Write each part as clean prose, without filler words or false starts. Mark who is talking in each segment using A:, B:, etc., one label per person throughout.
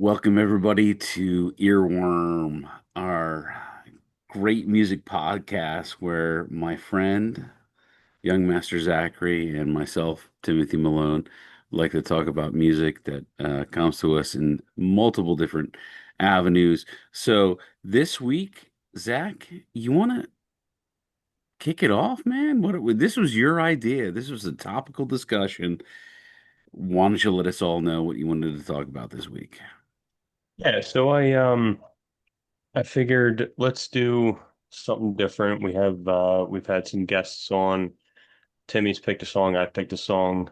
A: Welcome everybody to Earworm, our great music podcast where my friend, young Master Zachary, and myself, Timothy Malone, like to talk about music that comes to us in multiple different avenues. So this week, Zach, you want to kick it off, man? This was your idea. This was a topical discussion. Why don't you let us all know what you wanted to talk about this week?
B: Yeah, so I figured let's do something different. We've had some guests on. Timmy's picked a song, I picked a song.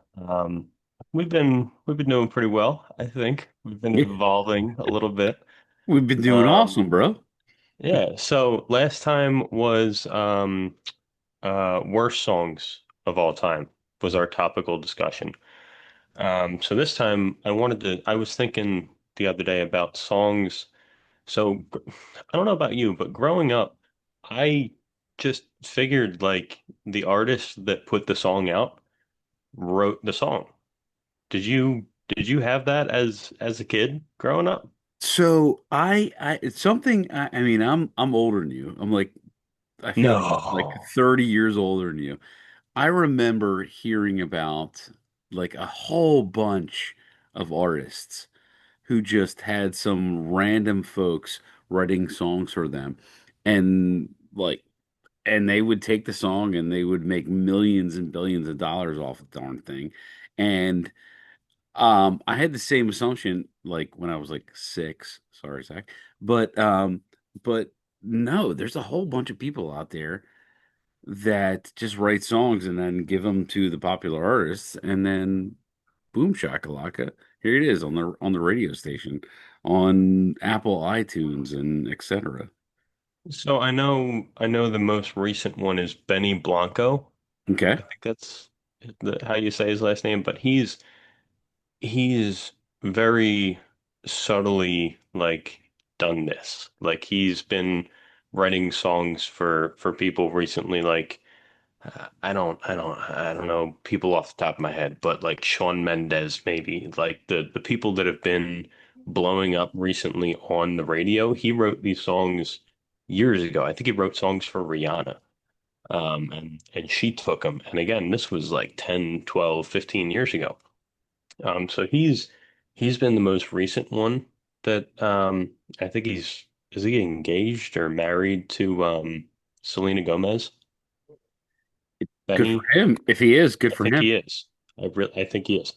B: We've been doing pretty well, I think. We've been evolving a little bit.
A: We've been doing
B: Um
A: awesome, bro.
B: yeah, so last time was worst songs of all time was our topical discussion. So this time I was thinking the other day about songs. I don't know about you, but growing up, I just figured like the artist that put the song out wrote the song. Did you have that as a kid growing up?
A: It's something. I mean, I'm older than you. I feel like
B: No.
A: 30 years older than you. I remember hearing about like a whole bunch of artists who just had some random folks writing songs for them, and and they would take the song and they would make millions and billions of dollars off the darn thing, and I had the same assumption like when I was like six. Sorry, Zach. But but no, there's a whole bunch of people out there that just write songs and then give them to the popular artists, and then boom shakalaka, here it is on the radio station, on Apple iTunes and etc.
B: So I know the most recent one is Benny Blanco.
A: Okay.
B: I think that's how you say his last name, but he's very subtly like done this. Like he's been writing songs for people recently. Like I don't know people off the top of my head, but like Shawn Mendes maybe. Like the people that have been blowing up recently on the radio. He wrote these songs years ago. I think he wrote songs for Rihanna. And she took them. And again, this was like 10, 12, 15 years ago. So he's been the most recent one that I think is he engaged or married to Selena Gomez?
A: Good for
B: Benny,
A: him. If he is, good
B: I
A: for
B: think
A: him.
B: he is. I think he is.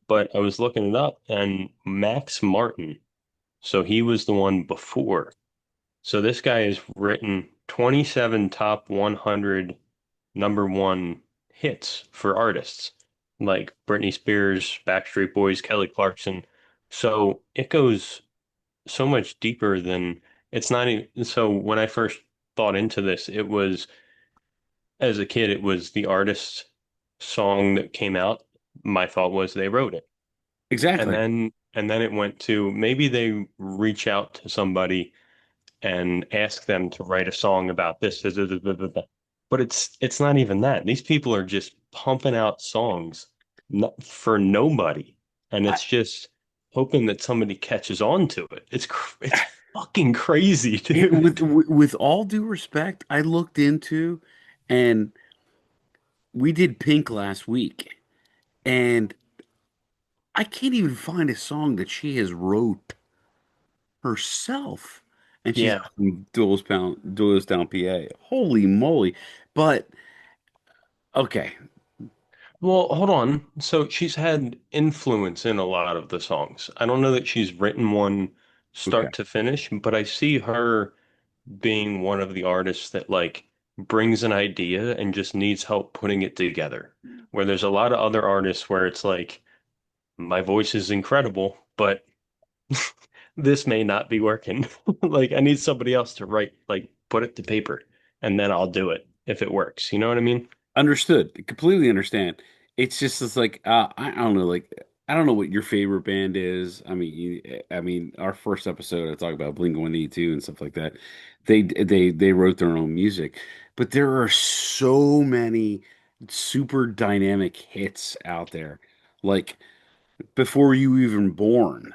B: But I was looking it up and Max Martin, so he was the one before. So this guy has written 27 top 100 number one hits for artists like Britney Spears, Backstreet Boys, Kelly Clarkson. So it goes so much deeper than it's not even. So when I first thought into this, it was as a kid, it was the artist's song that came out. My thought was they wrote it. And
A: Exactly.
B: then it went to maybe they reach out to somebody and ask them to write a song about this. But it's not even that. These people are just pumping out songs for nobody, and
A: I,
B: it's just hoping that somebody catches on to it. It's fucking crazy, dude.
A: with all due respect, I looked into, and we did Pink last week, and I can't even find a song that she has wrote herself. And she's
B: Yeah.
A: out in Doylestown, PA. Holy moly. But okay,
B: Well, hold on. So she's had influence in a lot of the songs. I don't know that she's written one
A: okay.
B: start to finish, but I see her being one of the artists that like brings an idea and just needs help putting it together. Where there's a lot of other artists where it's like, my voice is incredible, but this may not be working. Like I need somebody else to write, like put it to paper, and then I'll do it if it works. You know what I mean?
A: Understood. Completely understand. It's like I don't know, like I don't know what your favorite band is. I mean, our first episode I talked about Blink-182 and stuff like that. They wrote their own music, but there are so many super dynamic hits out there. Like before you even born.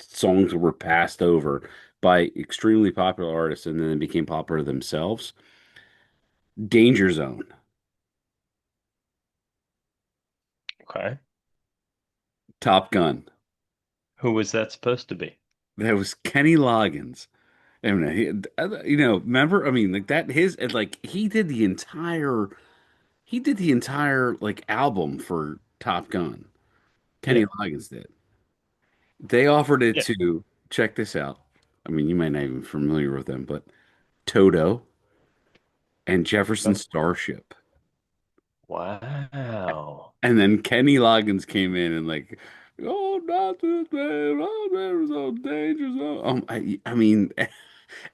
A: songs were passed over by extremely popular artists and then they became popular themselves. Danger Zone,
B: Okay.
A: Top Gun.
B: Who was that supposed to be?
A: That was Kenny Loggins. I mean, remember? I mean, like that. He did the entire like album for Top Gun.
B: Yeah.
A: Kenny Loggins did. They offered it
B: Yeah.
A: to check this out. I mean, you might not even be familiar with them, but Toto and Jefferson
B: Okay.
A: Starship.
B: Wow.
A: And then Kenny Loggins came in and like, oh, not this man, oh, there's so dangerous. I mean,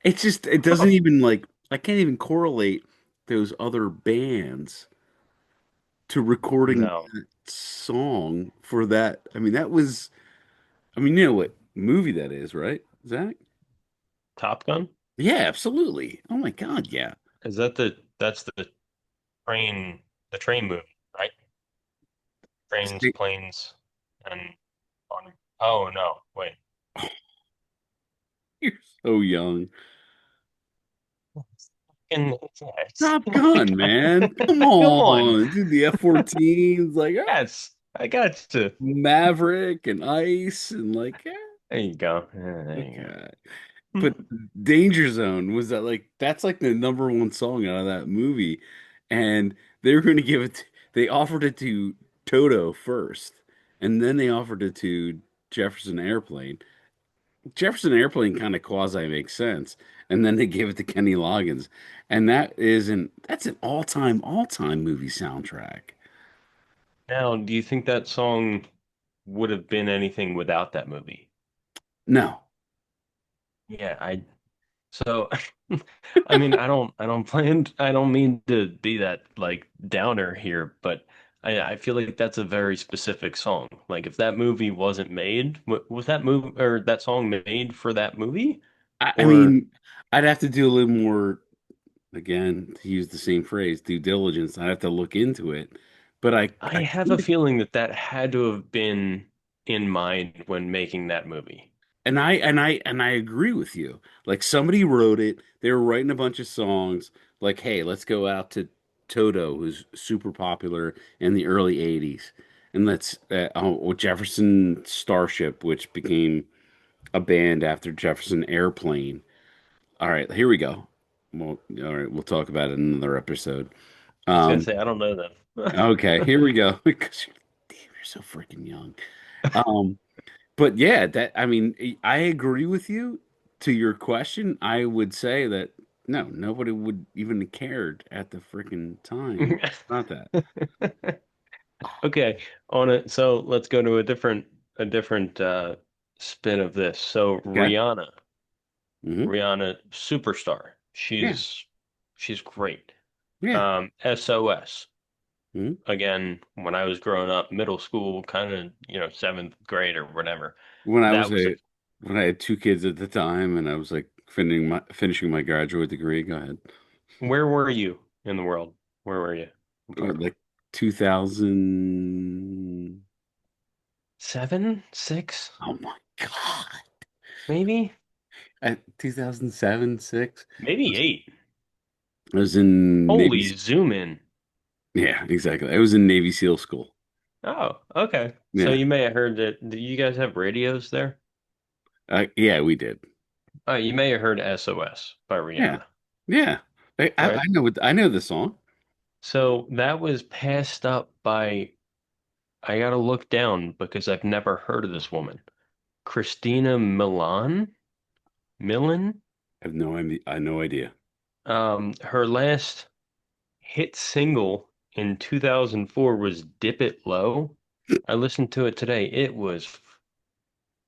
A: it doesn't even like, I can't even correlate those other bands to recording
B: No.
A: that song for that. I mean, that was, I mean, you know what movie that is, right, Zach?
B: Top Gun?
A: Yeah, absolutely. Oh my God, yeah.
B: Is that that's the train movie, right? Trains,
A: See,
B: planes, and on. Oh no, wait.
A: you're so young.
B: And
A: Top Gun,
B: God,
A: man. Come
B: come on.
A: on. Dude, the F-14s, like
B: Yes, I got to.
A: Maverick and Ice and like, yeah,
B: There you go. Yeah, there you
A: okay.
B: go.
A: But Danger Zone was that like that's like the number one song out of that movie. And they were going to give it they offered it to Toto first, and then they offered it to Jefferson Airplane. Jefferson Airplane kind of quasi makes sense. And then they gave it to Kenny Loggins. And that's an all-time movie soundtrack.
B: Now, do you think that song would have been anything without that movie?
A: No.
B: Yeah, so I mean, I don't mean to be that like downer here, but I feel like that's a very specific song. Like if that movie wasn't made, was that movie or that song made for that movie?
A: I
B: Or
A: mean, I'd have to do a little more, again, to use the same phrase, due diligence. I'd have to look into it. But
B: I
A: I
B: have a feeling that that had to have been in mind when making that movie.
A: and I agree with you. Like somebody wrote it, they were writing a bunch of songs, like, hey, let's go out to Toto, who's super popular in the early 80s. And with Jefferson Starship, which became a band after Jefferson Airplane. All right, here we go. Well, all right, we'll talk about it in another episode.
B: I was gonna
A: Um,
B: say I don't know them.
A: okay, here we go. Because damn, you're so freaking young. Um, but yeah, that I mean, I agree with you. To your question, I would say that no, nobody would even cared at the freaking time about that.
B: Okay, on it. So let's go to a different spin of this. So
A: Okay. Hmm.
B: Rihanna, superstar.
A: Yeah.
B: She's great.
A: Yeah.
B: SOS.
A: Hmm.
B: Again, when I was growing up, middle school, kind of, seventh grade or whatever.
A: When I was
B: That was a.
A: a when I had two kids at the time, and I was like finishing my graduate degree. Go ahead.
B: Where were you in the world? Where were you? What part?
A: Like 2000.
B: Seven, six,
A: Oh my God.
B: maybe,
A: At 2007, six.
B: maybe eight.
A: I was in Navy.
B: Holy zoom in.
A: Yeah, exactly. I was in Navy SEAL school.
B: Oh, okay. So
A: Yeah.
B: you may have heard that. Do you guys have radios there?
A: Yeah, we did.
B: You may have heard SOS by
A: Yeah.
B: Rihanna,
A: Yeah. I
B: right?
A: I know the song.
B: So that was passed up by, I gotta look down because I've never heard of this woman. Christina Milan? Millen?
A: I have no idea.
B: Her last hit single in 2004 was Dip It Low. I listened to it today. It was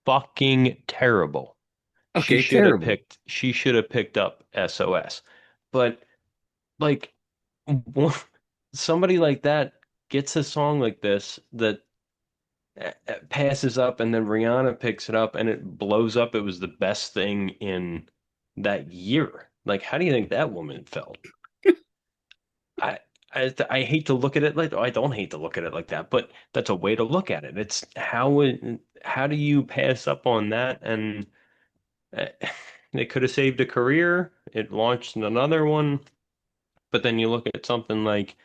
B: fucking terrible.
A: Okay, terrible.
B: She should have picked up SOS. But like somebody like that gets a song like this that passes up and then Rihanna picks it up and it blows up. It was the best thing in that year. Like, how do you think that woman felt? I I hate to look at it like I don't hate to look at it like that, but that's a way to look at it. It's how do you pass up on that? And uh, it could have saved a career. It launched another one, but then you look at something like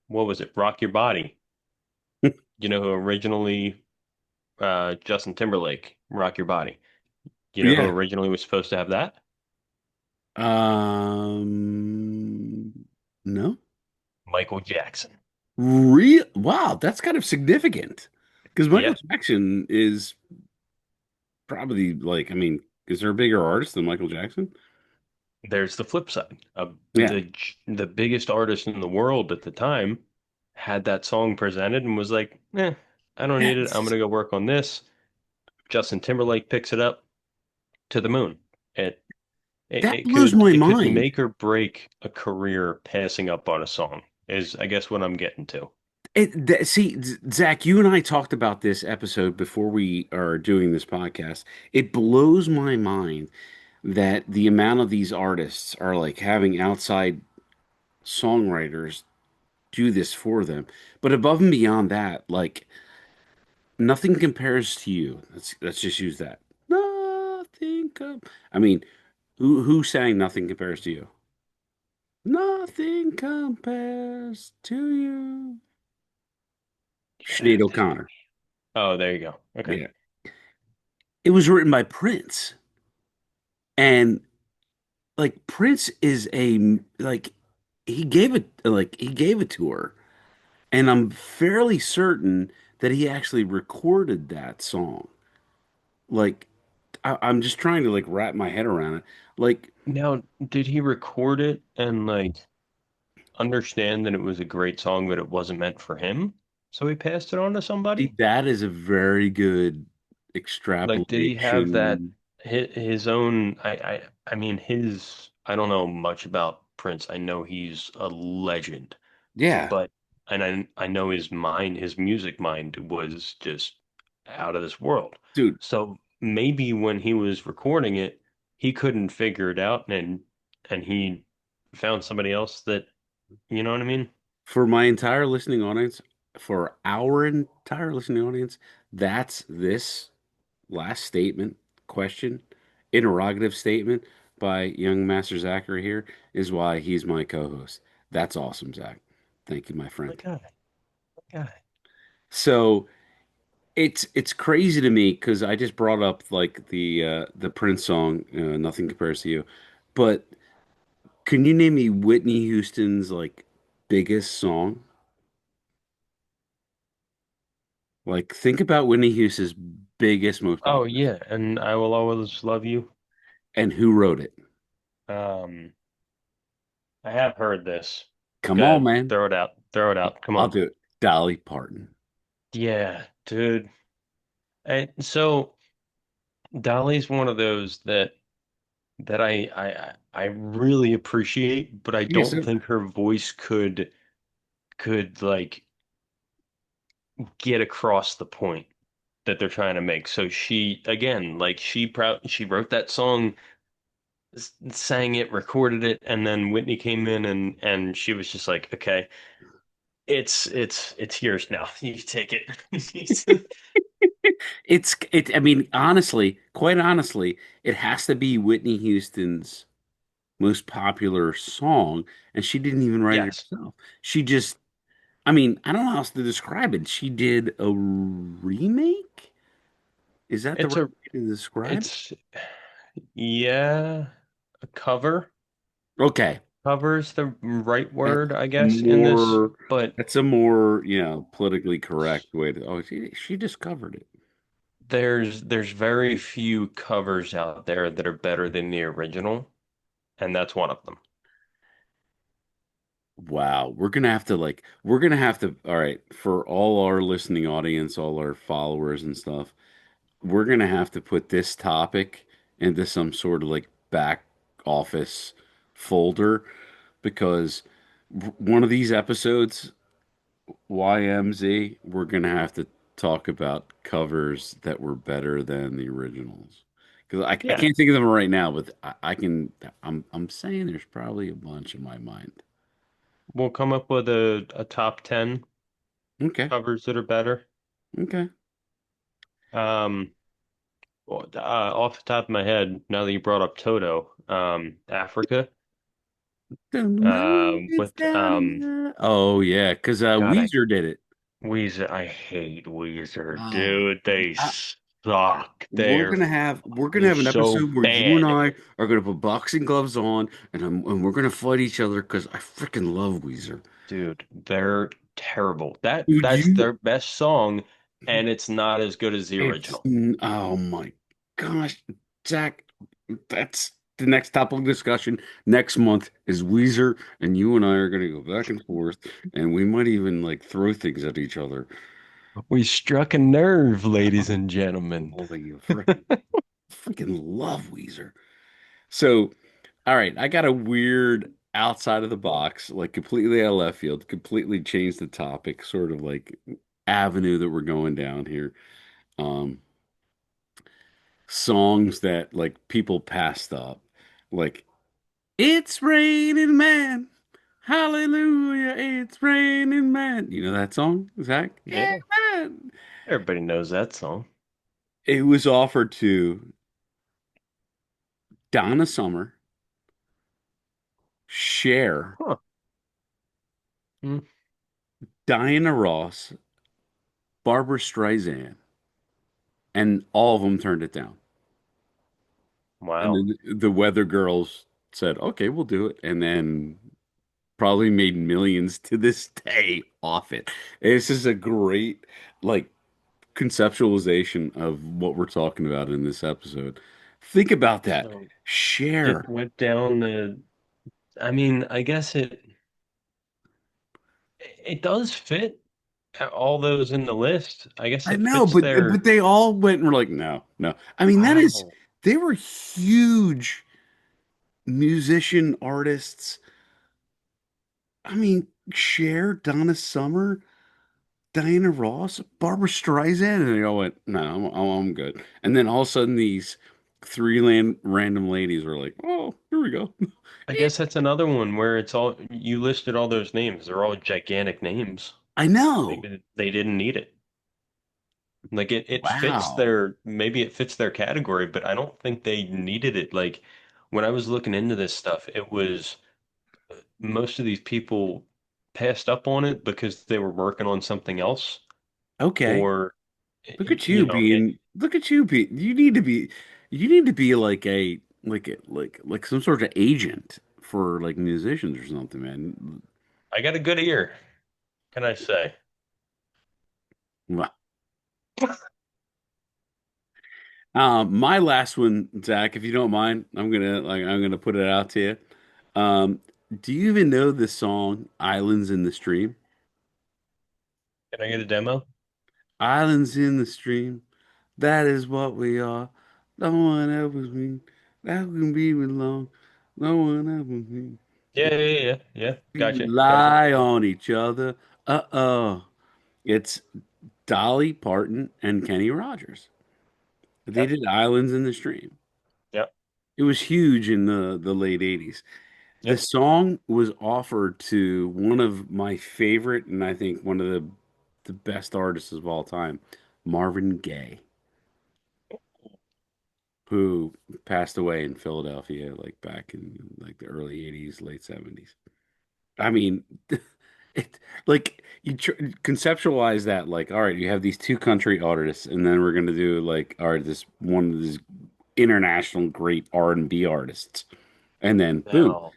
B: what was it? Rock Your Body. You know who originally Justin Timberlake, Rock Your Body. You know who
A: Yeah.
B: originally was supposed to have that?
A: No.
B: Michael Jackson.
A: Real wow, that's kind of significant. Because Michael
B: Yeah.
A: Jackson is probably like, I mean, is there a bigger artist than Michael Jackson?
B: There's the flip side.
A: Yeah.
B: The biggest artist in the world at the time had that song presented and was like, I don't need it. I'm
A: That's
B: gonna go work on this. Justin Timberlake picks it up to the moon. It
A: that blows my
B: it could
A: mind.
B: make or break a career passing up on a song, is I guess what I'm getting to.
A: See, Zach, you and I talked about this episode before we are doing this podcast. It blows my mind that the amount of these artists are like having outside songwriters do this for them. But above and beyond that, like nothing compares to you. Let's just use that. Nothing com I mean, who sang Nothing Compares to You? Nothing compares to you. Sinead O'Connor.
B: Oh, there you go. Okay.
A: Yeah. It was written by Prince. And like Prince is a like he gave it to her. And I'm fairly certain that he actually recorded that song. Like I'm just trying to like wrap my head around it. Like
B: Now, did he record it and like understand that it was a great song, but it wasn't meant for him? So he passed it on to
A: see,
B: somebody?
A: that is a very good
B: Like, did he have that
A: extrapolation.
B: his own? I mean, his. I don't know much about Prince. I know he's a legend,
A: Yeah,
B: but and I know his music mind was just out of this world.
A: dude,
B: So maybe when he was recording it, he couldn't figure it out, and he found somebody else that, you know what I mean?
A: for my entire listening audience, for our entire listening audience, that's this last statement, question, interrogative statement by young Master Zachary here is why he's my co-host. That's awesome, Zach. Thank you, my
B: My
A: friend.
B: God, my God.
A: So it's crazy to me because I just brought up like the Prince song, "Nothing Compares to You," but can you name me Whitney Houston's like biggest song? Like think about Whitney Houston's biggest, most
B: Oh
A: popular song,
B: yeah, and I will always love you.
A: and who wrote it?
B: Um, I have heard this.
A: Come
B: Go
A: on,
B: ahead,
A: man.
B: throw it out. Throw it out. Come
A: I'll
B: on.
A: do it. Dolly Parton.
B: Yeah, dude. And so Dolly's one of those that I really appreciate, but I
A: Yes,
B: don't
A: sir.
B: think her voice could like get across the point that they're trying to make. So she again, like she wrote that song, sang it, recorded it, and then Whitney came in and she was just like, okay, it's yours now. You take it.
A: I mean, honestly, quite honestly, it has to be Whitney Houston's most popular song, and she didn't even write it
B: Yes.
A: herself. She just, I mean, I don't know how else to describe it. She did a remake? Is that the
B: It's
A: right
B: a
A: way to describe it?
B: it's yeah, a cover.
A: Okay.
B: Cover's the right
A: That's
B: word, I guess, in this,
A: more,
B: but
A: that's a more, politically correct way to, oh, she discovered it.
B: there's very few covers out there that are better than the original, and that's one of them.
A: Wow, we're gonna have to, all right, for all our listening audience, all our followers and stuff, we're gonna have to put this topic into some sort of like back office folder because one of these episodes, YMZ, we're gonna have to talk about covers that were better than the originals. Because I
B: Yeah.
A: can't think of them right now, but I can, I'm saying there's probably a bunch in my mind.
B: we'll come up with a top 10
A: Okay.
B: covers that are better.
A: Okay.
B: Um, off the top of my head, now that you brought up Toto, Africa,
A: Dun, dun, it's
B: with
A: down in the... Oh yeah, because
B: God, I
A: Weezer did it.
B: Weezer, I hate Weezer,
A: Oh,
B: dude. They
A: I,
B: suck.
A: we're gonna
B: They're
A: have an
B: so
A: episode where you and
B: bad.
A: I are gonna put boxing gloves on, and we're gonna fight each other because I freaking love Weezer.
B: Dude, they're terrible.
A: Dude,
B: That's
A: you
B: their best song, and it's not as good as the
A: it's
B: original.
A: oh my gosh, Zach, that's the next topic of discussion next month is Weezer, and you and I are gonna go back and forth, and we might even like throw things at each other.
B: We struck a nerve, ladies and gentlemen.
A: Oh, you freaking love Weezer. So, all right, I got a weird outside of the box, like completely out of left field, completely changed the topic, sort of like avenue that we're going down here. Um, Songs that like people passed up, like "It's Raining Man." Hallelujah, it's raining man. You know that song, Zach? Yeah,
B: Yeah,
A: man.
B: everybody knows that song.
A: It was offered to Donna Summer, Cher,
B: Huh. Hmm.
A: Diana Ross, Barbara Streisand, and all of them turned it down. And
B: Wow.
A: then the Weather Girls said, "Okay, we'll do it," and then probably made millions to this day off it. This is a great like conceptualization of what we're talking about in this episode. Think about that.
B: So it
A: Share.
B: went down the, I mean, I guess it does fit all those in the list. I guess
A: I
B: it
A: know,
B: fits
A: but
B: their,
A: they all went and were like, no, no. I mean,
B: wow.
A: they were huge musician artists. I mean, Cher, Donna Summer, Diana Ross, Barbara Streisand, and they all went, no, I'm good. And then all of a sudden, these random ladies were like, oh, here we go.
B: I guess that's another one where it's all, you listed all those names. They're all gigantic names.
A: I know.
B: Maybe they didn't need it. Like it fits
A: Wow.
B: their, maybe it fits their category, but I don't think they needed it. Like when I was looking into this stuff, it was most of these people passed up on it because they were working on something else,
A: Okay.
B: or
A: Look at you be you need to be like like some sort of agent for like musicians or something, man.
B: I got a good ear. Can I say?
A: Wow. My last one, Zach, if you don't mind, I'm gonna put it out to you. Um, do you even know the song "Islands in the Stream"?
B: Can I get a demo?
A: Islands in the stream, that is what we are. No one else me. That can be with long. No one else me.
B: Yeah.
A: We
B: Gotcha.
A: rely on each other. Uh-oh. It's Dolly Parton and Kenny Rogers. They
B: Yep,
A: did Islands in the Stream.
B: yep,
A: It was huge in the late 80s. The
B: yep.
A: song was offered to one of my favorite and I think one of the best artists of all time, Marvin Gaye, who passed away in Philadelphia like back in like the early 80s, late 70s. I mean, it like conceptualize that like, all right, you have these two country artists, and then we're gonna do like, all right, this one of these international great R&B artists, and then boom,
B: Now,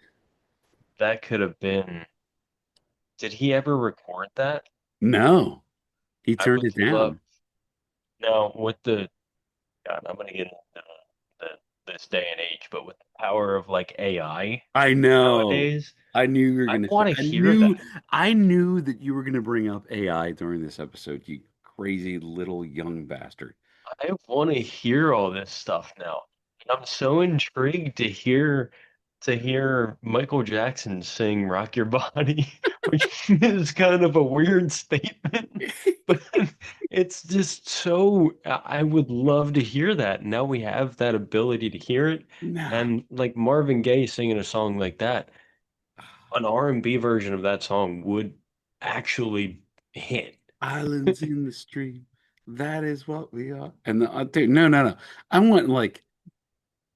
B: that could have been, did he ever record that?
A: no, he
B: I
A: turned
B: would
A: it
B: love,
A: down.
B: now with the, God, I'm gonna get into this day and age, but with the power of like AI
A: I know.
B: nowadays,
A: I knew you were
B: I
A: gonna say.
B: want to hear that.
A: I knew that you were gonna bring up AI during this episode. You crazy little young bastard.
B: I want to hear all this stuff now. And I'm so intrigued to hear Michael Jackson sing Rock Your Body, which is kind of a weird statement, but it's just so I would love to hear that. Now we have that ability to hear it.
A: Nah.
B: And like Marvin Gaye singing a song like that, an R&B version of that song would actually hit.
A: Islands in the stream. That is what we are. And dude, no, no, no. I want like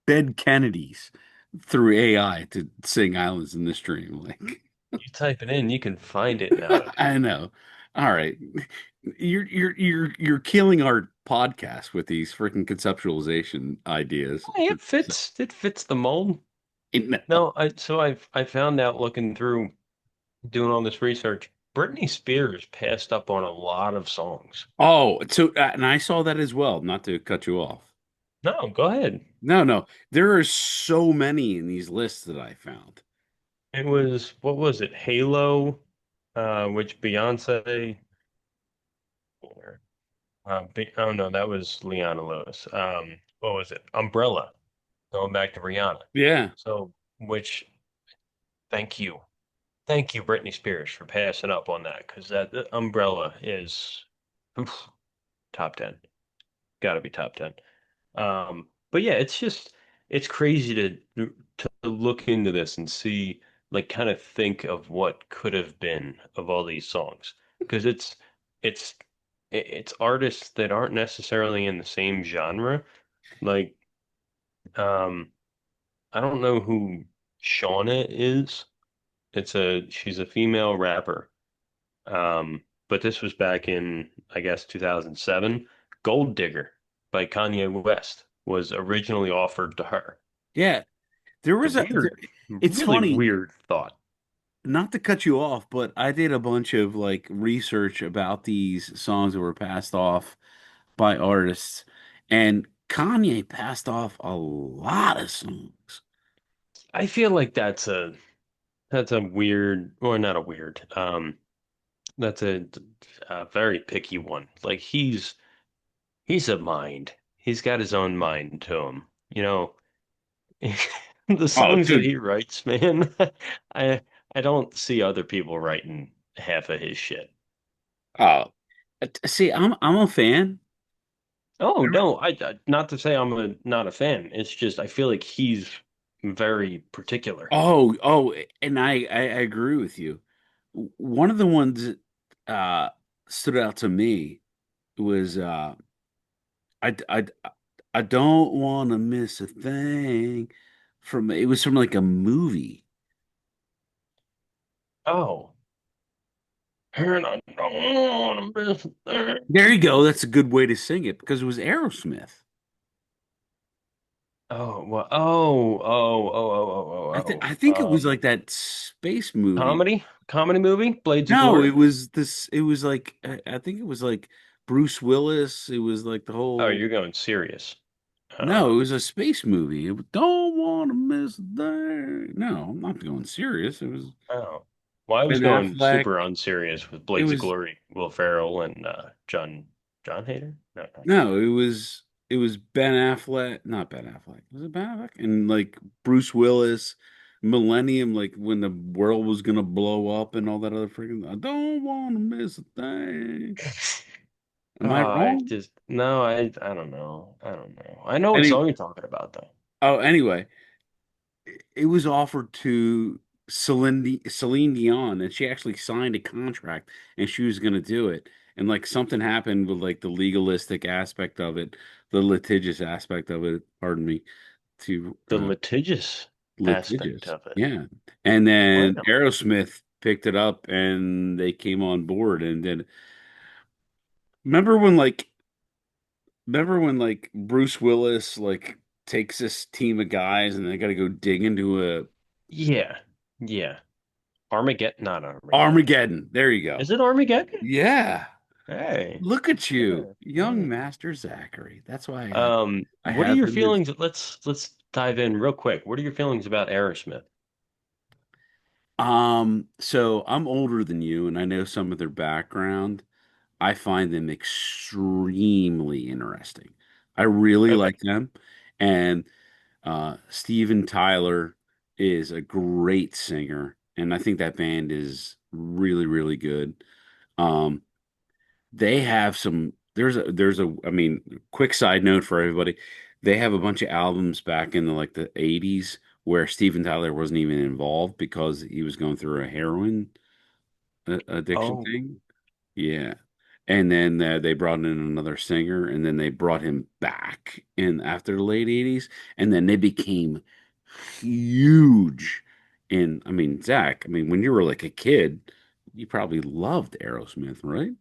A: Dead Kennedys through AI to sing Islands in the Stream. Like,
B: You type it in, you can find it
A: I
B: nowadays.
A: know. All right. You're killing our podcast with these freaking conceptualization ideas.
B: Hey, it fits the mold.
A: No.
B: No, I found out looking through doing all this research, Britney Spears passed up on a lot of songs.
A: Oh, so and I saw that as well, not to cut you off.
B: No, go ahead.
A: No, no. There are so many in these lists that I found.
B: It was what was it? Halo, which Beyonce oh no, that was Leona Lewis. What was it? Umbrella, going back to Rihanna.
A: Yeah.
B: So, which thank you. Thank you, Britney Spears, for passing up on that because that Umbrella is oof, top 10. Got to be top 10. But yeah, it's crazy to look into this and see like kind of think of what could have been of all these songs because it's it's artists that aren't necessarily in the same genre. Like um I don't know who Shauna is. She's a female rapper. But this was back in, I guess, 2007. Gold Digger by Kanye West was originally offered to her.
A: Yeah. There
B: It's a
A: was
B: weird,
A: it's
B: really
A: funny,
B: weird thought.
A: not to cut you off, but I did a bunch of like research about these songs that were passed off by artists, and Kanye passed off a lot of songs.
B: I feel like that's a weird, or not a weird, that's a very picky one. Like he's a mind. He's got his own mind to him. You know, the
A: Oh,
B: songs that
A: dude.
B: he writes, man, I I don't see other people writing half of his shit.
A: Oh, see, I'm a fan.
B: Oh no, not to say I'm not a fan. It's just I feel like he's very particular.
A: Oh, and I agree with you. One of the ones that stood out to me was I I I don't want to miss a thing from it was from like a movie.
B: Oh, and I don't want to miss a thing.
A: There you go. That's a good way to sing it because it was Aerosmith.
B: Oh, well,
A: I think it was like
B: um,
A: that space movie.
B: comedy movie, Blades of
A: No,
B: Glory.
A: it was this. It was like I think it was like Bruce Willis. It was like the
B: Oh,
A: whole.
B: you're going serious.
A: No, it
B: Um,
A: was a space movie. Don't want to miss a thing. No, I'm not going serious. It was
B: oh, well, I was
A: Ben
B: going
A: Affleck.
B: super unserious with
A: It
B: Blades of
A: was
B: Glory, Will Ferrell and John Hader. No, not John.
A: no, it was Ben Affleck, not Ben Affleck. Was it Ben Affleck? And like Bruce Willis, Millennium, like when the world was gonna blow up and all that other freaking. I don't want to miss a thing.
B: Oh,
A: Am I
B: I
A: wrong?
B: just no, I don't know. I don't know. I know what
A: Any
B: song you're talking about though.
A: anyway, it was offered to Celine Dion, and she actually signed a contract, and she was gonna do it. And like something happened with like the legalistic aspect of it, the litigious aspect of it. Pardon me, to
B: The litigious aspect
A: litigious.
B: of it.
A: Yeah. And then
B: Wow.
A: Aerosmith picked it up and they came on board and did. Remember when like remember when like Bruce Willis like takes this team of guys and they got to go dig into a
B: Yeah. Yeah. Armageddon, not Armageddon.
A: Armageddon. There you go.
B: Is it Armageddon?
A: Yeah.
B: Hey.
A: Look at you,
B: Yeah.
A: young
B: Yeah.
A: Master Zachary. That's why I
B: What are
A: have
B: your
A: him as
B: feelings? Let's dive in real quick. What are your feelings about Aerosmith?
A: so I'm older than you and I know some of their background. I find them extremely interesting. I really
B: Okay.
A: like them. And Steven Tyler is a great singer. And I think that band is really, really good. Um, they have some, I mean, quick side note for everybody. They have a bunch of albums back in the 80s where Steven Tyler wasn't even involved because he was going through a heroin addiction
B: Oh,
A: thing. Yeah. And then they brought in another singer, and then they brought him back in after the late 80s, and then they became huge. And I mean, Zach, I mean, when you were like a kid, you probably loved Aerosmith, right?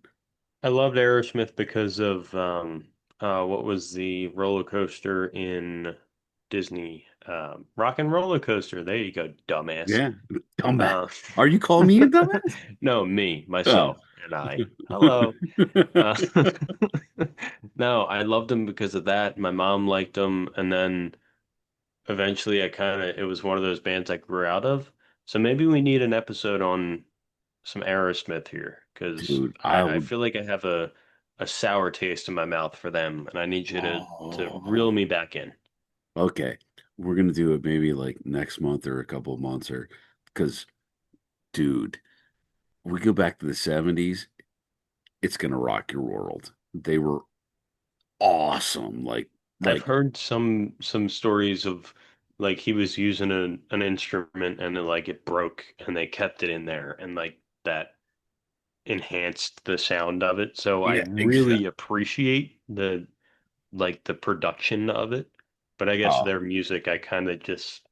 B: I loved Aerosmith because of what was the roller coaster in Disney? Rock and Roller Coaster. There you go, dumbass.
A: Yeah. Dumbass.
B: Uh,
A: Are you calling me a dumbass?
B: no, me,
A: Oh.
B: myself, and I. Hello. Uh, no, I loved them because of that. My mom liked them, and then eventually it was one of those bands I grew out of. So maybe we need an episode on some Aerosmith here because
A: Dude, I
B: I
A: would.
B: feel like I have a sour taste in my mouth for them, and I need you to reel
A: Oh,
B: me back in.
A: okay. We're gonna do it maybe like next month or a couple of months or because, dude, we go back to the 70s, it's gonna rock your world. They were awesome.
B: I've
A: Like,
B: heard some stories of like he was using an instrument and then like it broke and they kept it in there and like that enhanced the sound of it. So I
A: yeah, exactly.
B: really appreciate the production of it. But I guess
A: Oh,
B: their music I kind of just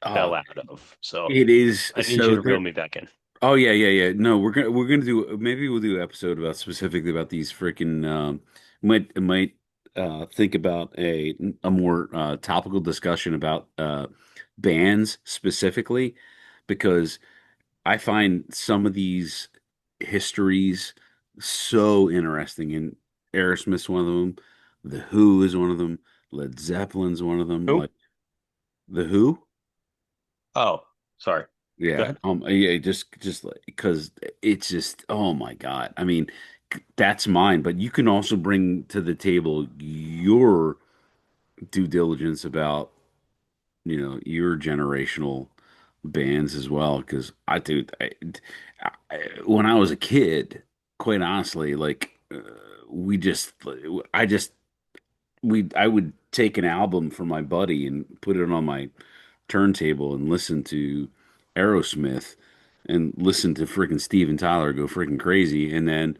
A: oh,
B: fell out of. So
A: it is
B: I need you
A: so
B: to reel
A: there.
B: me back in.
A: Oh yeah, yeah, yeah. No, we're gonna do maybe we'll do an episode about specifically about these freaking might think about a more topical discussion about bands specifically because I find some of these histories so interesting and Aerosmith's one of them, The Who is one of them, Led Zeppelin's one of them,
B: Who?
A: like The Who.
B: Oh, sorry. Go
A: Yeah.
B: ahead.
A: Yeah, just like because it's just oh my God. I mean, that's mine, but you can also bring to the table your due diligence about, your generational bands as well. Because when I was a kid, quite honestly, like we just, I just I would take an album from my buddy and put it on my turntable and listen to Aerosmith and listen to freaking Steven Tyler go freaking crazy. And then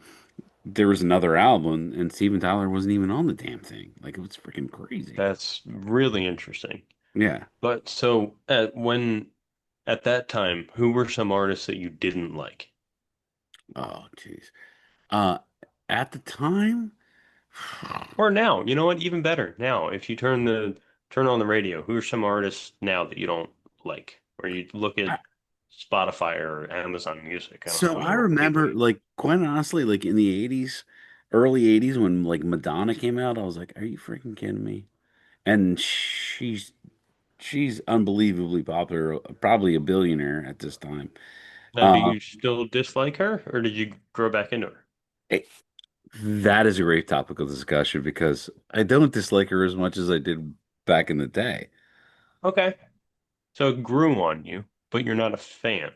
A: there was another album and Steven Tyler wasn't even on the damn thing. Like it was freaking crazy.
B: That's really interesting.
A: Yeah.
B: But so at that time, who were some artists that you didn't like?
A: Oh, jeez. Uh, at the time,
B: Or now, you know what? Even better. Now, if you turn on the radio, who are some artists now that you don't like? Or you look at
A: I,
B: Spotify or Amazon Music, I don't know,
A: so I
B: whatever people
A: remember,
B: use.
A: like, quite honestly, like in the 80s, early 80s, when like Madonna came out, I was like, are you freaking kidding me? And she's unbelievably popular, probably a billionaire at this time.
B: Now, do
A: Uh,
B: you still dislike her, or did you grow back into her?
A: it- that is a great topic of discussion because I don't dislike her as much as I did back in the day.
B: Okay. So it grew on you, but you're not a fan.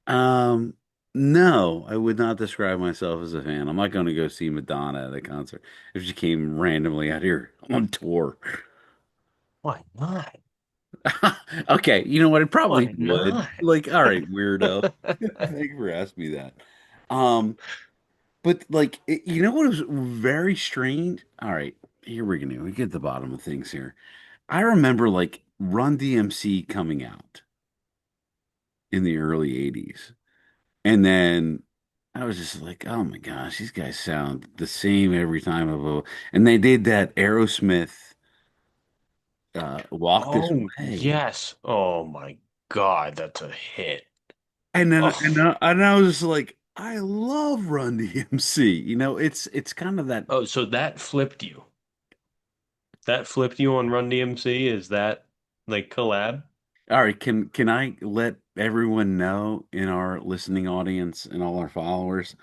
A: Um, no, I would not describe myself as a fan. I'm not going to go see Madonna at a concert if she came randomly out here on tour.
B: Why not?
A: Okay, you know what? I probably
B: Why
A: would.
B: not?
A: Like, all right, weirdo. Thank you for asking me that. Um, but like, you know what was very strange? All right, here we get to the bottom of things here. I remember like Run DMC coming out in the early 80s. And then I was just like, oh my gosh, these guys sound the same every time. And they did that Aerosmith Walk This
B: Oh,
A: Way.
B: yes. Oh my God, that's a hit.
A: And then
B: Oh,
A: and I was just like, I love Run DMC. It's kind of that.
B: oh, so that flipped you. That flipped you on Run DMC? Is that like collab?
A: All right, can I let everyone know in our listening audience and all our followers?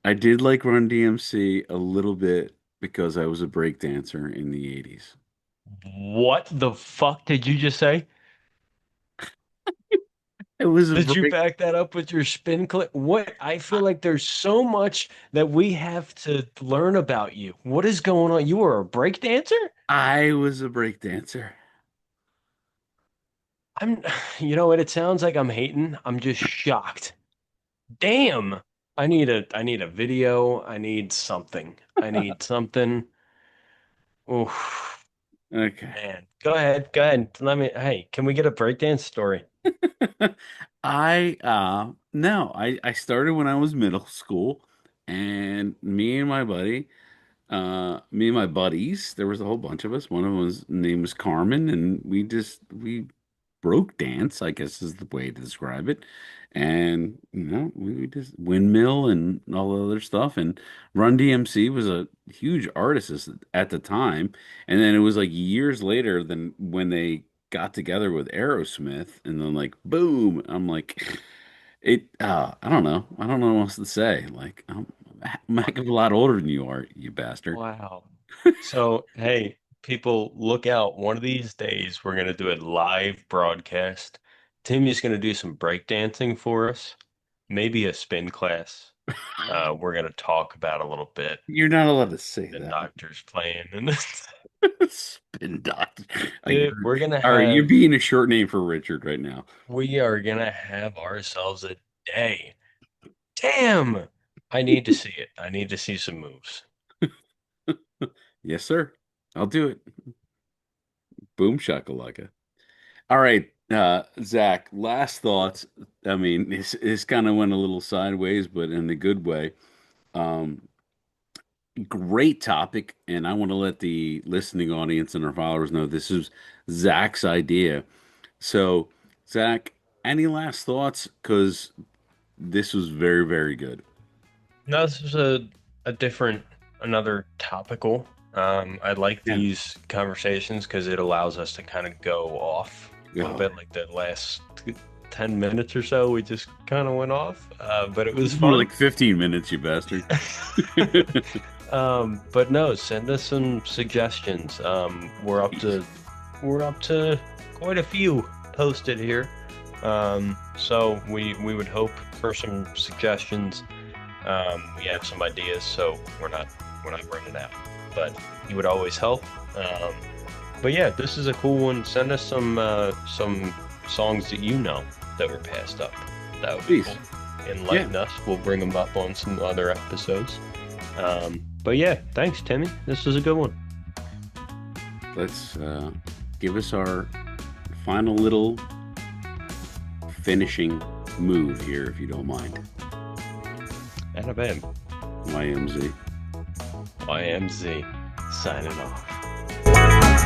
A: I did like Run DMC a little bit because I was a break dancer in the 80s.
B: What the fuck did you just say?
A: It was a
B: Did you
A: break.
B: back that up with your spin clip? What? I feel like there's so much that we have to learn about you. What is going on? You were a break dancer?
A: I was a break dancer.
B: I'm, you know what? It sounds like I'm hating. I'm just shocked. Damn. I need a video. I need something. I need something. Oof,
A: Okay.
B: man. Go ahead. Go ahead. Hey, can we get a breakdance story?
A: I started when I was middle school, and me and my buddies, there was a whole bunch of us. One of them was name was Carmen, and we broke dance, I guess is the way to describe it. And we just windmill and all the other stuff. And Run DMC was a huge artist at the time. And then it was like years later than when they got together with Aerosmith, and then like boom, I'm like I don't know. I don't know what else to say. Like I'm a heck of a lot older than you are, you bastard.
B: Wow. So, hey, people, look out. One of these days, we're going to do a live broadcast. Timmy's going to do some breakdancing for us, maybe a spin class. We're going to talk about a little bit.
A: You're not allowed to say
B: The
A: that.
B: doctor's playing, and
A: Spin doctor.
B: dude, we're gonna
A: All right, you're
B: have
A: being a short name for Richard right now.
B: we are gonna have ourselves a day. Damn! I need to see it. I need to see some moves.
A: Yes, sir. I'll do it. Boom shakalaka. All right, Zach, last thoughts. I mean, it's kind of went a little sideways, but in a good way. Um, Great topic, and I want to let the listening audience and our followers know this is Zach's idea. So, Zach, any last thoughts? Because this was very, very good.
B: No, this is a different, another topical. I like
A: Yeah.
B: these conversations because it allows us to kind of go off a little
A: Oh,
B: bit. Like the last 10 minutes or so, we just kind of went off, but it was
A: more
B: fun.
A: like 15 minutes, you bastard.
B: But no, send us some suggestions. We're up to quite a few posted here. So we would hope for some suggestions. We have some ideas, so we're not running out. But you would always help. Um, but yeah, this is a cool one. Send us some songs that you know that were passed up. That would be
A: Please.
B: cool.
A: Yeah.
B: Enlighten us. We'll bring them up on some other episodes. But yeah, thanks, Timmy. This was a good one.
A: Let's give us our final little finishing move here, if you don't mind.
B: And a bam.
A: YMZ.
B: YMZ signing off.